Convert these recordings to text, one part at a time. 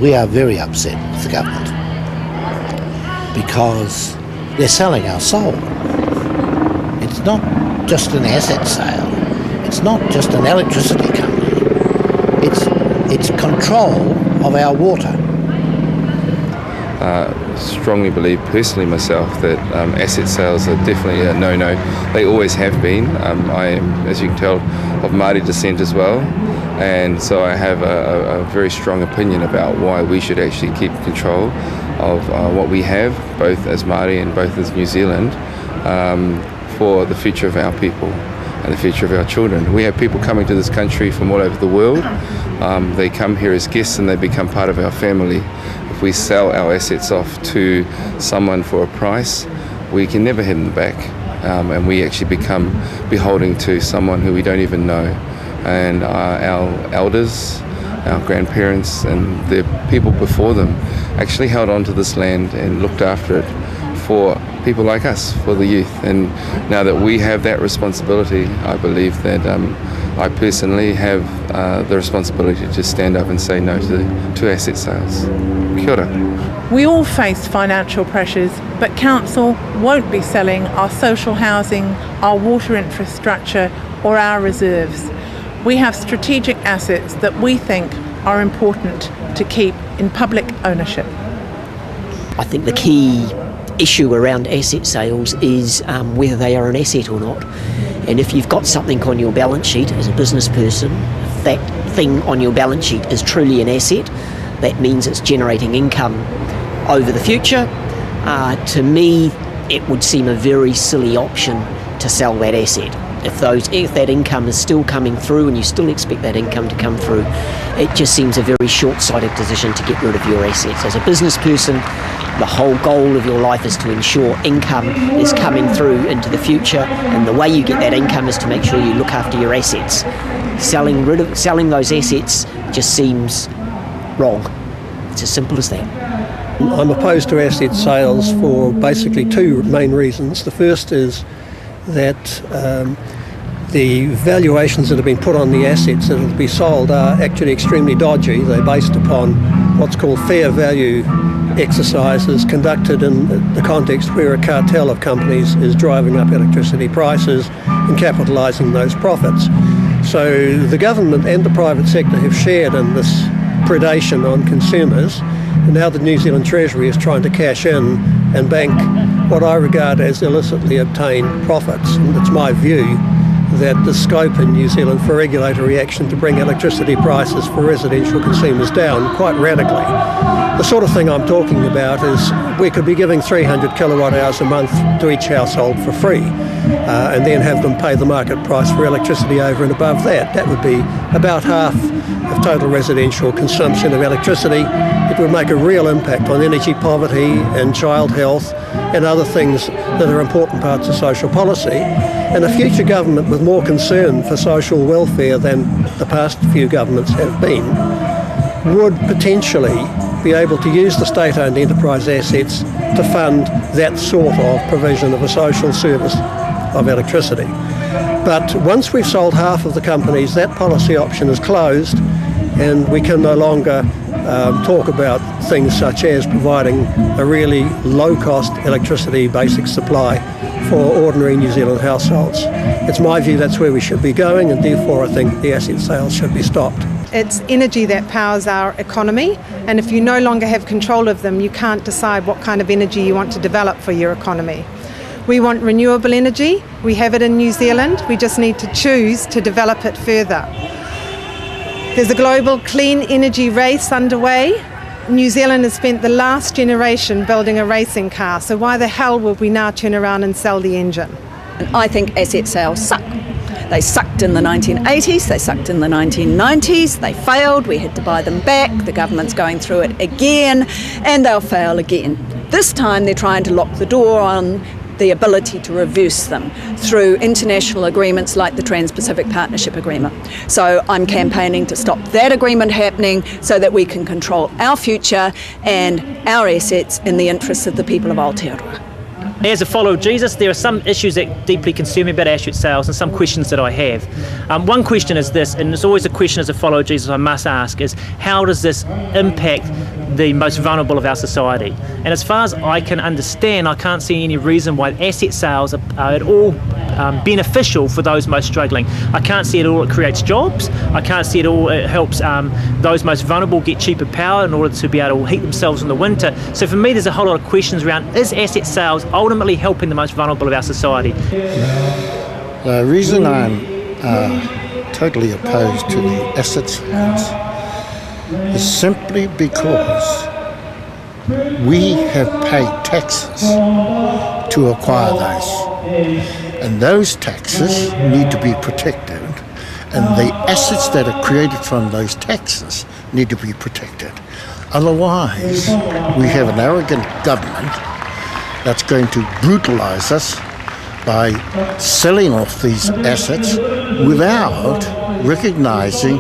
we are very upset with the government because they're selling our soul. It's not just an asset sale. It's not just an electricity company. It's control of our water. Strongly believe personally myself that asset sales are definitely a no-no. They always have been. I am, as you can tell, of Māori descent as well, and so I have a very strong opinion about why we should actually keep control of what we have, both as Māori and both as New Zealand, for the future of our people and the future of our children. We have people coming to this country from all over the world. They come here as guests and they become part of our family. If we sell our assets off to someone for a price, we can never hand them back, and we actually become beholden to someone who we don't even know. And our elders, our grandparents and the people before them actually held on to this land and looked after it for people like us, for the youth. And now that we have that responsibility, I believe that I personally have the responsibility to stand up and say no to asset sales. Kia ora. We all face financial pressures, but Council won't be selling our social housing, our water infrastructure or our reserves. We have strategic assets that we think are important to keep in public ownership. I think the key issue around asset sales is whether they are an asset or not. And if you've got something on your balance sheet as a business person, if that thing on your balance sheet is truly an asset, that means it's generating income over the future. To me, it would seem a very silly option to sell that asset. If that income is still coming through and you still expect that income to come through, it just seems a very short-sighted decision to get rid of your assets. As a business person, the whole goal of your life is to ensure income is coming through into the future, and the way you get that income is to make sure you look after your assets. Selling those assets just seems wrong. It's as simple as that. I'm opposed to asset sales for basically two main reasons. The first is that the valuations that have been put on the assets that will be sold are actually extremely dodgy. They're based upon what's called fair value exercises conducted in the context where a cartel of companies is driving up electricity prices and capitalising those profits. So the government and the private sector have shared in this predation on consumers, and now the New Zealand Treasury is trying to cash in and bank what I regard as illicitly obtained profits. And it's my view that the scope in New Zealand for regulatory action to bring electricity prices for residential consumers down quite radically. The sort of thing I'm talking about is we could be giving 300 kilowatt hours a month to each household for free, and then have them pay the market price for electricity over and above that. That would be about half of total residential consumption of electricity. It would make a real impact on energy poverty and child health and other things that are important parts of social policy. And a future government with more concern for social welfare than the past few governments have been would potentially be able to use the state-owned enterprise assets to fund that sort of provision of a social service of electricity. But once we've sold half of the companies, that policy option is closed, and we can no longer talk about things such as providing a really low-cost electricity basic supply for ordinary New Zealand households. It's my view that's where we should be going, and therefore I think the asset sales should be stopped. It's energy that powers our economy, and if you no longer have control of them, you can't decide what kind of energy you want to develop for your economy. We want renewable energy. We have it in New Zealand. We just need to choose to develop it further. There's a global clean energy race underway. New Zealand has spent the last generation building a racing car, so why the hell would we now turn around and sell the engine? I think asset sales suck. They sucked in the 1980s, they sucked in the 1990s, they failed, we had to buy them back, the government's going through it again, and they'll fail again. This time they're trying to lock the door on the ability to reverse them through international agreements like the Trans-Pacific Partnership Agreement. So I'm campaigning to stop that agreement happening so that we can control our future and our assets in the interests of the people of Aotearoa. As a follower of Jesus, there are some issues that deeply concern me about asset sales and some questions that I have. One question is this, and it's always a question as a follower of Jesus I must ask, is how does this impact the most vulnerable of our society? And as far as I can understand, I can't see any reason why asset sales are at all beneficial for those most struggling. I can't see at all it creates jobs. I can't see at all it helps those most vulnerable get cheaper power in order to be able to heat themselves in the winter. So for me, there's a whole lot of questions around, is asset sales ultimately helping the most vulnerable of our society? The reason I'm totally opposed to the asset sales is simply because we have paid taxes to acquire those. And those taxes need to be protected. And the assets that are created from those taxes need to be protected. Otherwise, we have an arrogant government that's going to brutalise us by selling off these assets without recognising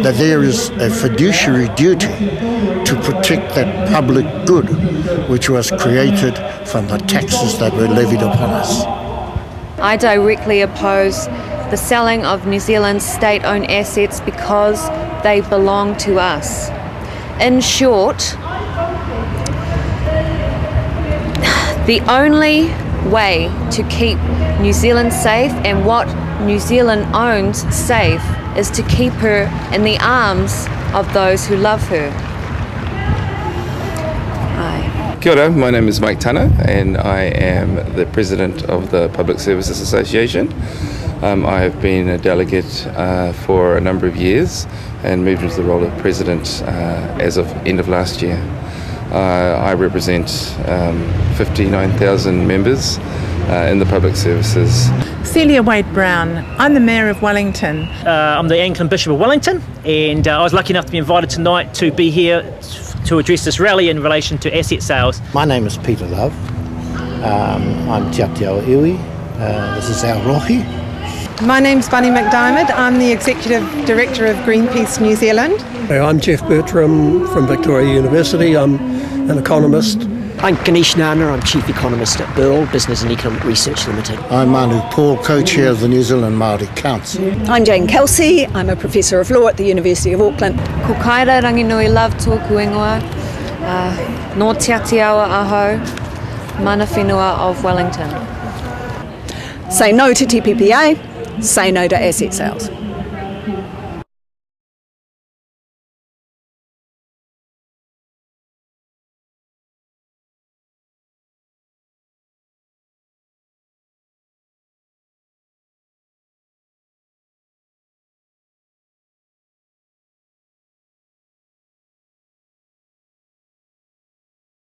that there is a fiduciary duty to protect that public good which was created from the taxes that were levied upon us. I directly oppose the selling of New Zealand's state-owned assets because they belong to us. In short, the only way to keep New Zealand safe and what New Zealand owns safe is to keep her in the arms of those who love her. Kia ora, my name is Mike Tana and I am the President of the Public Services Association. I have been a delegate for a number of years and moved into the role of President as of end of last year. I represent 59,000 members in the public services. Celia Wade-Brown. I'm the Mayor of Wellington. I'm the Anglican Bishop of Wellington, and I was lucky enough to be invited tonight to be here to address this rally in relation to asset sales. My name is Peter Love. I'm Te Aotearoa iwi. This is our rohi. My name's Bunny McDiarmid. I'm the Executive Director of Greenpeace New Zealand. I'm Jeff Bertram from Victoria University. I'm an economist. I'm Ganesh Nana, I'm Chief Economist at Burl Business and Economic Research Limited. I'm Manu Paul, Co-Chair of the New Zealand Māori Council. I'm Jane Kelsey. I'm a Professor of Law at the University of Auckland. Ko kaira ranginui love tōku ingoa, no Te Aotearoa aho, mana whenua of Wellington. Say no to TPPA, say no to asset sales.